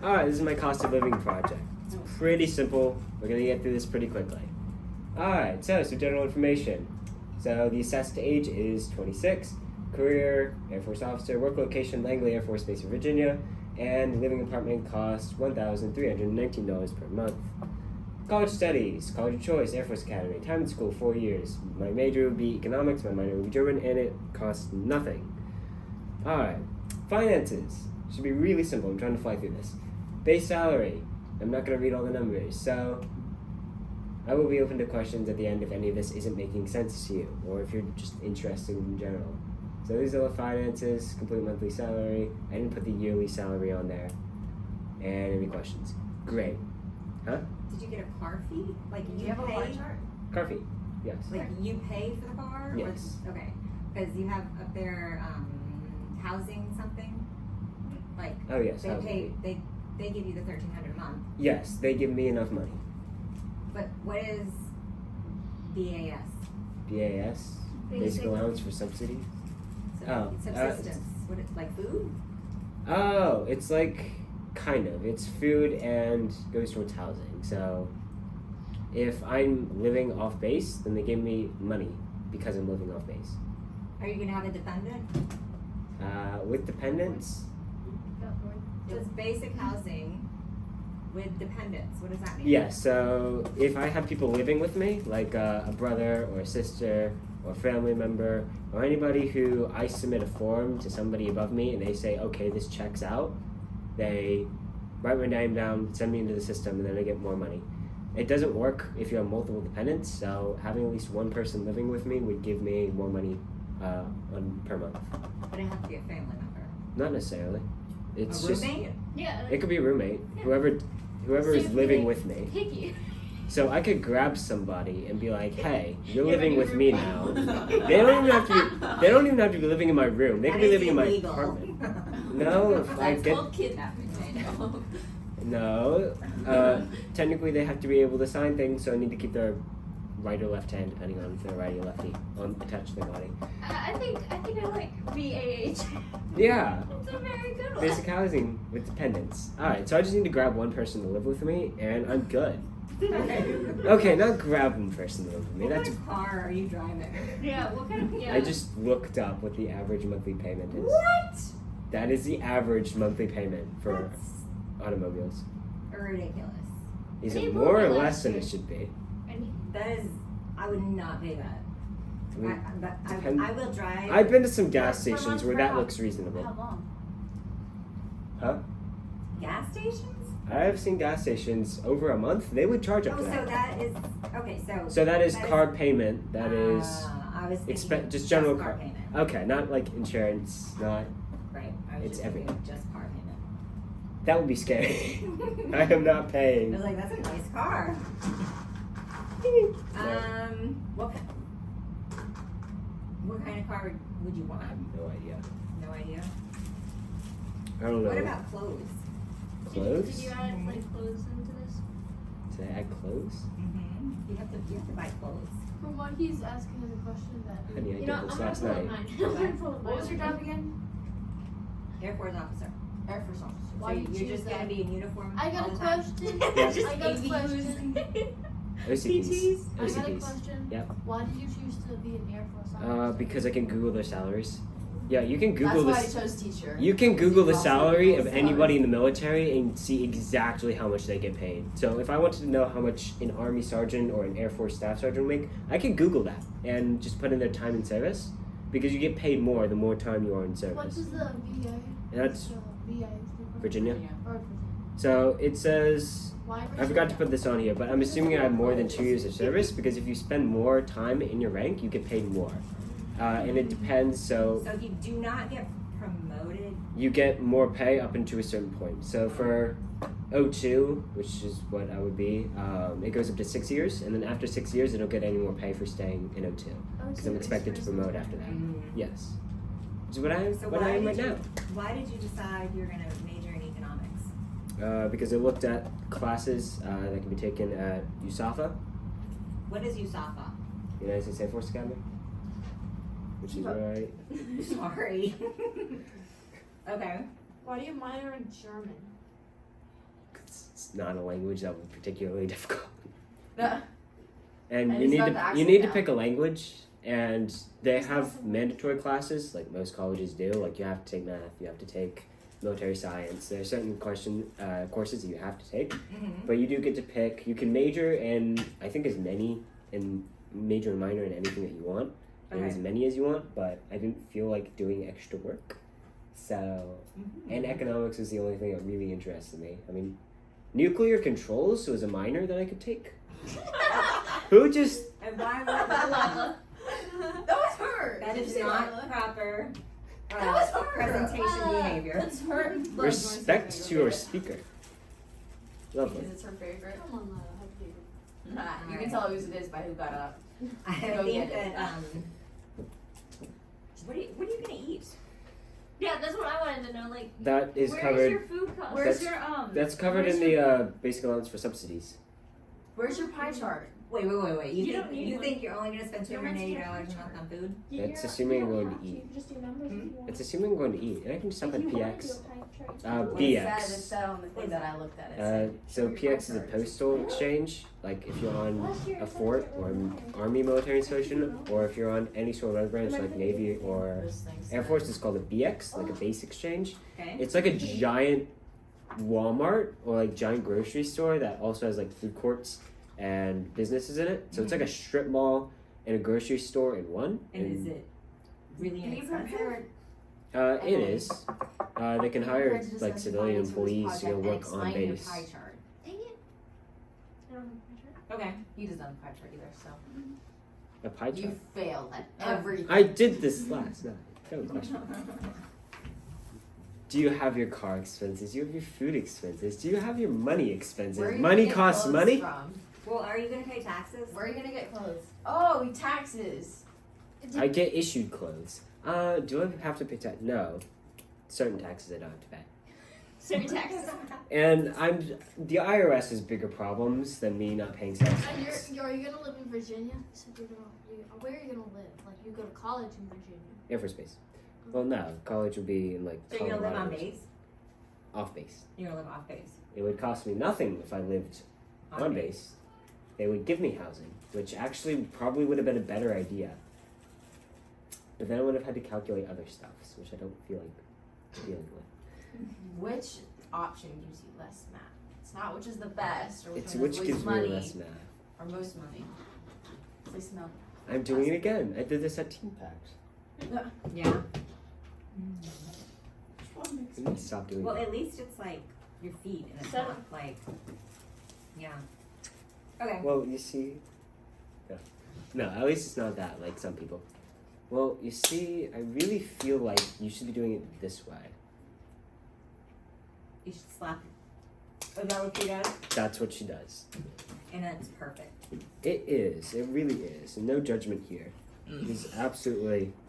Alright, this is my cost of living project. It's pretty simple. We're gonna get through this pretty quickly. Alright, so some general information. So the assessed age is 26. Career, Air Force officer. Work location, Langley Air Force Base in Virginia. And living apartment costs $1,319 per month. College studies, college of choice, Air Force Academy. Time in school, 4 years. My major would be economics, my minor would be German, and it costs nothing. Alright, finances. Should be really simple. I'm trying to fly through this. Base salary. I'm not going to read all the numbers, so I will be open to questions at the end if any of this isn't making sense to you, or if you're just interested in general. So these are the finances, complete monthly salary. I didn't put the yearly salary on there. And any questions? Great. Huh? Did you get a car fee? Like Do you you have a pay? bar chart? Car fee. Yes. Like you pay for the car? Yes. Or, okay. Because you have up there housing something. Like Oh yes. they housing pay. fee. They give you the $1,300 a month. Yes, they give me enough money. But what is BAS? BAS, basic allowance for subsidies. So subsistence. What it like food? Oh, it's like kind of. It's food and goes towards housing. So if I'm living off base, then they give me money because I'm living off base. Are you gonna have a dependent? With dependents, Does basic housing with dependents? What does that mean? yes. So if I have people living with me, like a brother or a sister or a family member or anybody who I submit a form to somebody above me and they say, okay, this checks out, they write my name down, send me into the system, and then I get more money. It doesn't work if you have multiple dependents, so having at least one person living with me would give me more money per month. But it has to be a family member. Not necessarily. It's A just roommate? Yeah. it could be a roommate, Yeah. whoever is living with me. Picky. So I could grab somebody and be like, "Hey, you're Yeah, living but with your me roommate. now." They don't even have to be. They don't even have to be living in my room. They That could be is living in my illegal. apartment. No, if I That's get called kidnapping, I know. no. Technically, they have to be able to sign things, so I need to keep their right or left hand, depending on if they're righty or lefty, attached to their body. I think I like BAH. Yeah, It's a very good one. basic housing with dependents. All right, so I just need to grab one person to live with me, and I'm good. Okay, not grab one person to live with me. What That's kind of car are you driving? Yeah. What kind of? Yeah. I just looked up what the average monthly payment is. What? That is the average monthly payment for That's automobiles. ridiculous. Is They it moved more it or last less than year. it should be? That is, I would not pay that. I mean, I will drive. I've been to some gas Per month, stations where per that hour. looks reasonable. How long? Huh? gas stations? I've seen gas stations over a month. They would charge up Oh, to so that. that is okay. So that is that is- car payment. That is I was thinking just general car car. payment. Okay, not like insurance. Not Right. I was It's just thinking just car payment. that would be scary. I am not I paying. was like, that's a nice car. What kind of car would you I want? have no idea. No idea. I don't know. What about clothes? Clothes? Did you add like clothes into this? Did I add clothes? Mm-hmm. You have to buy clothes. From what he's asking is a question that. Honey, I you did know, this I'm last gonna pull night. up mine. I'm gonna pull up What was your mine. job again? Air Force officer. Air Force officer. So Why did you you're choose just gonna that? be in uniform I all got a the time? question. Yes. I got a question. OCPs. PTs? I got a OCPs. question. Yep. Why did you choose to be an Air Force officer? Because I can Google their salaries. Yeah, you can Google That's this. why I chose teacher. You can Because Google the also salary Google's of anybody in the military and see exactly how much they get paid. So if I wanted to know how much an Army sergeant or an Air Force staff sergeant would make, I can Google that and just put in their time in service because you get paid more the more time you are in What service. does the VA? That's the VA stand for? Virginia. Or Virginia. So it says, Why I Virginia? forgot to put this on here, but I'm assuming I have more than 2 years of service because if you spend more time in your rank, you get paid more. And it depends, so So if you do not get promoted, you get more pay up into a certain point. So for O2, which is what I would be, it goes up to 6 years, and then after 6 years, I don't get any more pay for staying in O2 because I'm expected to promote after that. Yes, which is what I so what I am right now. why did you decide you're gonna major in economics? Because I looked at classes that can be taken at USAFA, What is USAFA? United States Air Force Academy, which is where Sorry. Okay. Why do you minor in German? it's not a language that would be particularly difficult. No. And And you it's need got to the you accent need to down. pick a language, and they have mandatory classes like most colleges do. Like you have to take math, you have to take military science. There are certain courses that you have to take, Mm-hmm. but you do get to pick. You can major in I think as many in major and minor in anything that you want, and Okay. as many as you want. But I didn't feel like doing extra work, so Mm-hmm. and economics was the only thing that really interested me. I mean, nuclear controls was a minor that I could take. Who just And why would That was her. that Did is you say not Lila? proper That was her. presentation behavior. That's her. Look, respect to our Because speaker? Lovely. it's her favorite. Come on, Lila, have a baby. Nah, you Alright. can tell whose it is by who got up. I Go think get it. that what are you gonna eat? Yeah, that's what I wanted to know. Like, That is where's covered. your food cost? Where's That's- your That's covered where's in your- the basic allowance for subsidies. Where's your pie chart? Wait. You don't need You one. think you're only gonna spend You're meant to $280 get a a month pie on food? That's assuming you I'm don't going to have eat. You can just do numbers if you want. It's assuming I'm going to eat, and I can just jump If on you wanna PX. do a pie chart, you Uh, can. BX. It said on the thing that I looked at. It Uh, said, so show your PX is a pie charts. postal exchange. Like if you're on Last year a it said fort it or was an higher. army military installation, or if you're on any sort of other branch like Navy or Those things Air said- Force, it's called a BX, like a base exchange. Okay. It's like a giant Walmart or like giant grocery store that also has like food courts and businesses in it. So it's like a strip mall and a grocery store in one. And is it really Can you inexpensive? prepare It is. They can hire prejudice like as civilian defined into this employees to go project and work on explain your base. pie chart. Dang it. I don't have a pie chart. Okay. He doesn't have a pie chart either, so A pie you chart. failed at everything. I did this last night. Don't question. Do you have your car expenses? Do you have your food expenses? Do you have your money expenses? Where are you Money gonna get costs clothes money. From? Well, are you gonna pay taxes? Where are you gonna get clothes? Oh, taxes. I get issued clothes. Do I have to pay tax? No. Certain taxes I don't have to pay. Certain taxes. And the IRS has bigger problems than me not paying sales And tax. are you gonna live in Virginia? You said where are you gonna live? Like you go to college in Virginia. Air Force Base. Well, no. College would be in like So you're gonna live on Colorado. base? Off base. You're gonna live off base. It would cost me nothing if I lived on base. They would give me housing, which actually probably would have been a better idea. But then I would have had to calculate other stuff, which I don't feel like dealing with. Which option gives you less math? It's not which is the best or which It's one which has gives least me money less math. or most money. At least no. I'm doing it again. I did this at Team Pact. Yeah. We need to stop doing Well, that. at least it's like your feet and it's Seven. not like, yeah. Okay. Well, you see. No, at least it's not that like some people. Well, you see, I really feel like you should be doing it this way. You should slap. Is that what she does? That's what she does. And that's perfect. It is. It really is. And no judgment here. It is absolutely